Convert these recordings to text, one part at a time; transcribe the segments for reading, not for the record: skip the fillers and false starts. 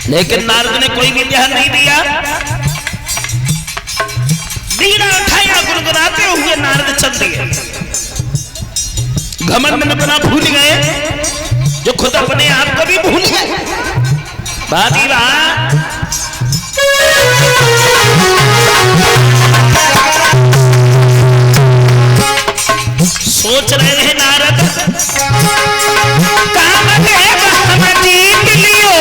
लेकिन नारद ने कोई भी ध्यान नहीं दिया। बीड़ा उठाया, गुनगुनाते हुए नारद चल दिए। घमंड में अपना भूल गए, जो खुद अपने आप को भी भूल गए। बात ही बात, सोच रहे हैं नारद, काम हम जीत लियो,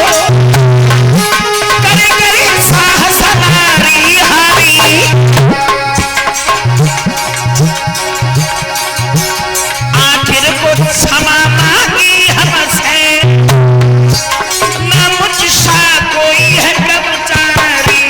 करे करे साहस नारी हारी। आखिर को क्षमा मांगी हमसे, ना मुझसा कोई है कर्मचारी।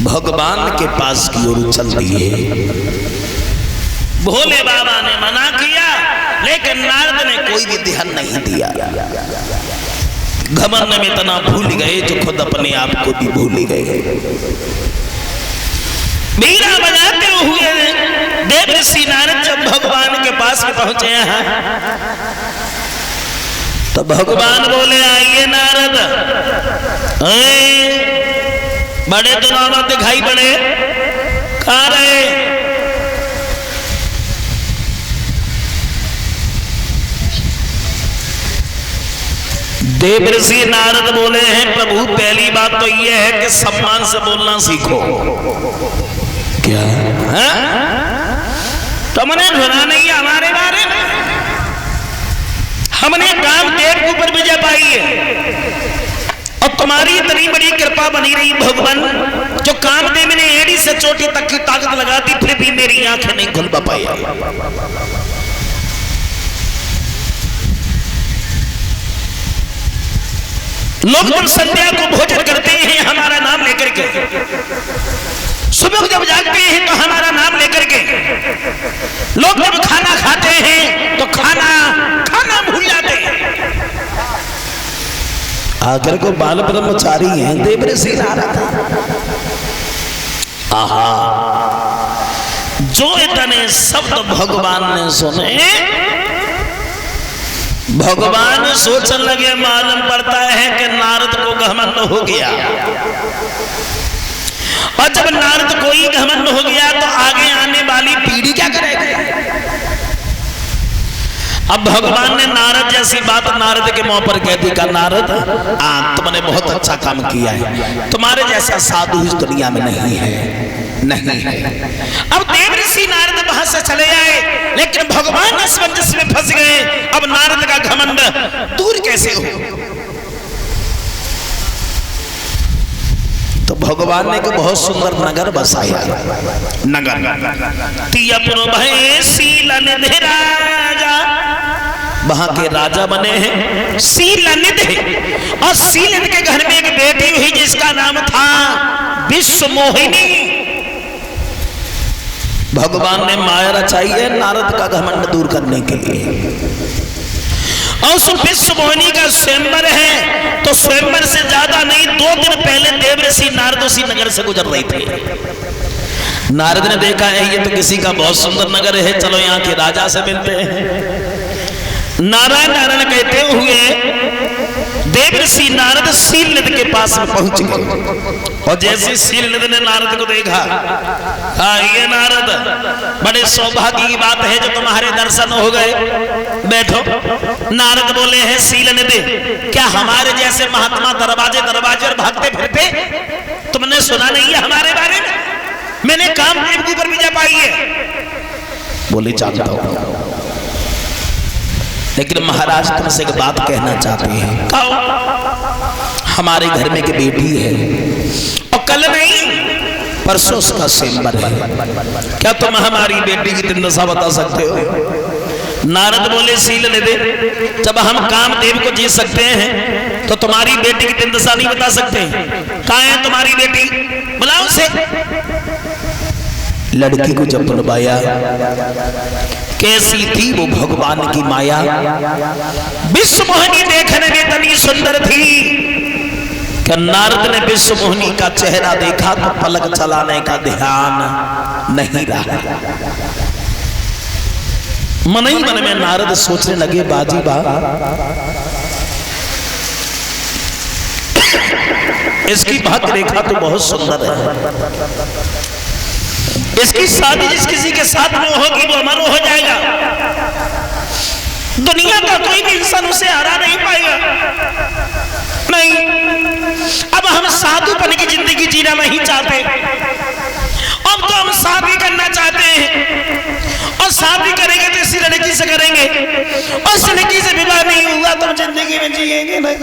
भगवान के पास की ओर चल रही है। भोले बाबा ने मना किया, लेकिन नारद ने कोई भी ध्यान नहीं दिया। घमंड में इतना भूल गए, जो खुद अपने आप को भी भूल गए। बीड़ा बजाते हुए देवर्षि नारद जब भगवान के पास पहुंचे हैं, तो भगवान बोले, आइए नारद, बड़े दुलारा दिखाई पड़े, कहाँ रहे? देवर्षि नारद बोले हैं, प्रभु पहली बात तो यह है कि सम्मान से बोलना सीखो। क्या तुमने सुना नहीं है हमारे बारे में? हमने कामदेव के ऊपर विजय पाई है, और तुम्हारी इतनी बड़ी कृपा बनी रही भगवान, जो कामदेव ने एड़ी से चोटी तक की ताकत लगा दी, फिर भी मेरी आंखें नहीं खुल पाया। लोग जब संध्या को भोजन करते हैं हमारा नाम लेकर के, सुबह जब जागते हैं तो हमारा नाम लेकर के, लोग जब खाना खाते हैं तो खाना भूल जाते हैं। आखिर को बाल ब्रह्मचारी हैं देवर्षि नारद। आहा, जो इतने शब्द भगवान ने सुने, भगवान सोचने लगे, मालूम पड़ता है कि नारद को घमंड हो गया। और जब नारद को ही घमंड हो गया, तो आगे आने वाली पीढ़ी क्या करेगी? अब भगवान ने नारद जैसी बात नारद के मुंह पर कह दी, का नारद, तुमने बहुत अच्छा काम किया है, तुम्हारे जैसा साधु इस दुनिया में नहीं है, नहीं है। अब देवर्षि नारद वहां से चले आए, लेकिन भगवान असमंजस में फंस गए। अब नारद का घमंड दूर कैसे हो? तो भगवान ने एक बहुत सुंदर नगर बसाया। नगर तियपुर भय शीलनिधि राजा, वहां के राजा बने हैं शीलनिधि। और शीलनिधि के घर में एक बेटी हुई, जिसका नाम था विश्वमोहिनी। भगवान ने माया रचाई है नारद का घमंड दूर करने के लिए। और उस विश्वमोहिनी का स्वयंवर है, तो स्वयंवर से ज्यादा नहीं, 2 दिन पहले देवर्षि नारद उसी नगर से गुजर रहे थे। नारद ने देखा है ये तो किसी का बहुत सुंदर नगर है, चलो यहाँ के राजा से मिलते हैं। नारायण नारायण कहते हुए देवर्षि नारद शीलनिधि के पास में पहुंच गए। और जैसे शीलनिधि ने नारद को देखा, ये नारद, बड़े सौभाग्य की बात है जो तुम्हारे दर्शन हो गए, बैठो। नारद बोले हैं, शीलनिधि, क्या हमारे जैसे महात्मा दरवाजे दरवाजे और भागते फिरते? तुमने सुना नहीं है हमारे बारे में? मैंने कामदेव के ऊपर विजय पाई है। बोले, जानता हूं, लेकिन महाराज तुमसे एक बात कहना चाहते हैं। कहो। हमारे घर में एक बेटी है, और कल नहीं परसों उसका स्वयंवर है। क्या तुम हमारी बेटी की दशा बता सकते हो? नारद बोले, शीलनिधि, जब हम कामदेव को जीत सकते हैं तो तुम्हारी बेटी की दशा नहीं बता सकते। कहाँ है तुम्हारी बेटी? बुलाओ उसे। लड़की को जब बुलवाया, कैसी थी वो भगवान की माया। विश्व मोहिनी देखने में इतनी सुंदर थी कि नारद ने विश्व मोहिनी का चेहरा देखा तो पलक चलाने का ध्यान नहीं रहा। मन ही मन में नारद सोचने लगे, बाजी बा इसकी भाग्य रेखा तो बहुत सुंदर है, इसकी शादी जिस किसी के साथ में होगी वो अमर हो जाएगा, दुनिया का कोई भी इंसान उसे हरा नहीं पाएगा। नहीं, अब हम साधुपन की जिंदगी जीना नहीं चाहते, अब तो हम शादी करना चाहते हैं, और शादी करेंगे तो इसी लड़की से करेंगे, और इस लड़की से विवाह नहीं हुआ तो जिंदगी में जिएंगे नहीं।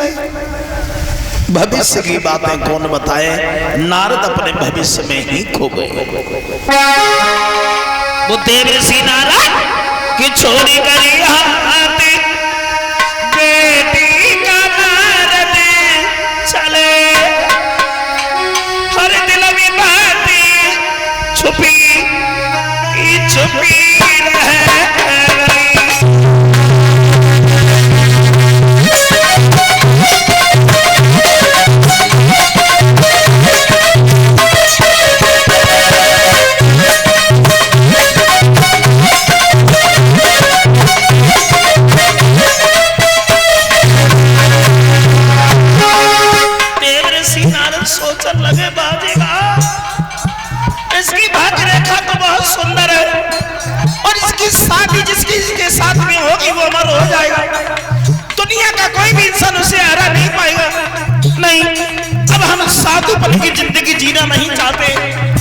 भविष्य की बातें कौन बताए, नारद अपने भविष्य में ही खो गए। वो देवर्षि नारद की छोरी करी हाथ, बेटी का नारद चले, हर दिल में बातें छुपी छुपी रहे। इसकी भाग्य रेखा तो बहुत सुंदर है, और इसकी शादी जिसकी इसके साथ में होगी वो अमर हो जाएगा, दुनिया का कोई भी इंसान उसे हरा नहीं पाएगा। नहीं, अब हम साधुपन की जिंदगी जीना नहीं चाहते,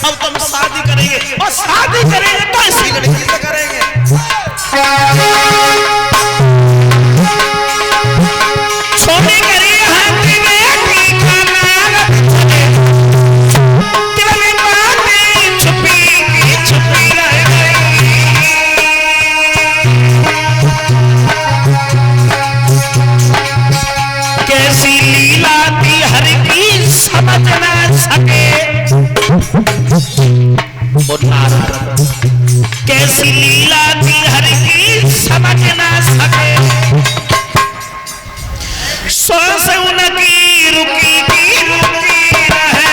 अब तुम शादी करेंगे, और शादी करेंगे तो इसी लड़की से करेंगे। छोटी करी हाथ में कैसी लीला थी हर की समझ ना सके, श्वास उनकी रुकी की रुकी रहे।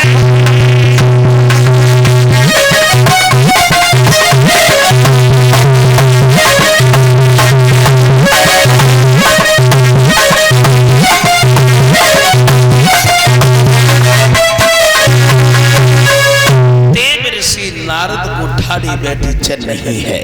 देवर्षि नारद को ठाड़ी बैठी चल रही है।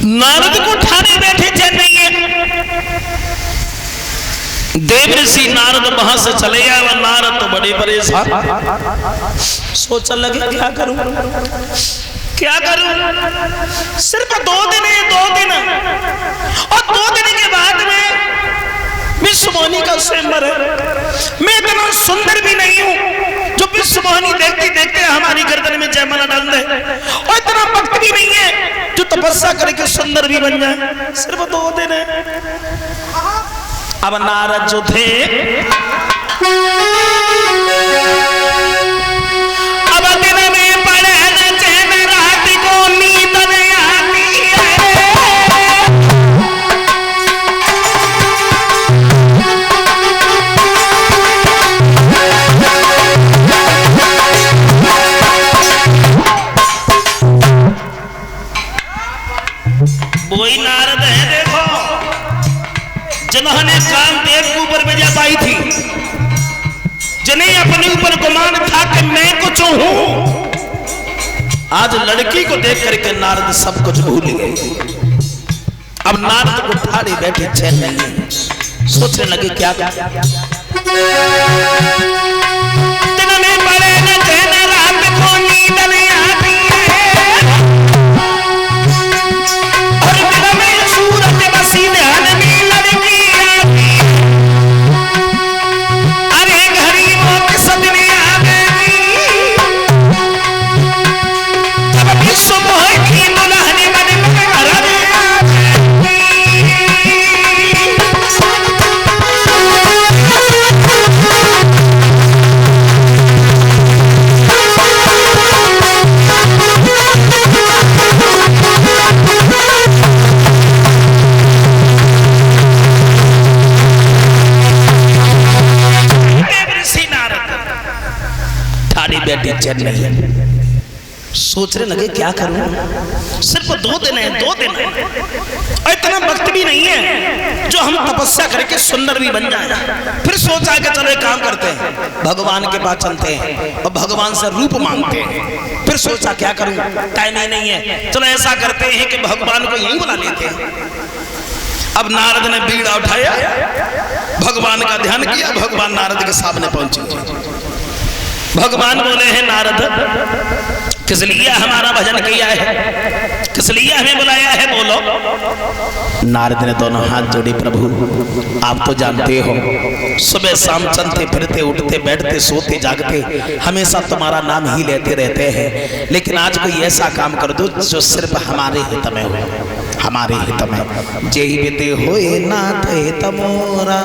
नारद को ठाड़ी बैठी चल रही है। देवर्षि नारद वहां से चले गए, और नारद तो बड़े परेशान, सोचने लगे क्या करूं क्या करूं, सिर्फ 2 दिन है, 2 दिन, और 2 दिन के बाद में विश्व मोहिनी का स्वयंवर है। मैं इतना सुंदर भी नहीं हूं जो विश्व मोहिनी देखते देखते हमारी गर्दन में जयमाला डाल दे, और इतना भक्त भी नहीं है जो तपस्या करके सुंदर भी बन जाए। सिर्फ 2 दिन है। अब नारद जो थे अब दिन में पड़े न चैन, रात को नींद नहीं आती है। वही नारद है देखो, जिन्होंने कामदेव के ऊपर विजय पाई थी, जिन्हें अपने ऊपर गुमान था कि मैं कुछ हूं। आज लड़की को देख करके नारद सब कुछ भूल गए। अब नारद को ठाड़ी बैठी चैन नहीं, सोचने लगे क्या दिन में पड़े न चैन, रात को नींद नहीं आती है, और दिन में सूरत बसी ध्यान में लड़की आती। अरे घड़ी मौत सदमे आ गई, जब विश्व मोहिनी दुल्हन बन घर में आ गई। सोचने लगे क्या करूं, सिर्फ 2 दिन है, 2 दिन है, और इतना वक्त भी नहीं है जो हम तपस्या करके सुंदर भी बन जाए। फिर सोचा कि चलो एक काम करते हैं, भगवान के पास चलते हैं और भगवान से रूप मांगते हैं। फिर सोचा क्या करूं, टाइम ही नहीं है, चलो ऐसा करते हैं कि भगवान को यहीं बुला लेते हैं। अब नारद ने बीड़ा उठाया, भगवान का ध्यान किया, भगवान नारद के सामने पहुंचे। भगवान बोले हैं नारद, किस लिए हमारा भजन किया है, किस लिए हमें बुलाया है, बोलो। नारद ने दोनों हाथ जोड़ी, प्रभु आप तो जानते हो सुबह शाम चलते फिरते उठते बैठते सोते जागते हमेशा तुम्हारा नाम ही लेते रहते हैं, लेकिन आज कोई ऐसा काम कर दो जो सिर्फ हमारे हित में हो, हमारे हित में। जय विदे होए नाथ हित मोरा,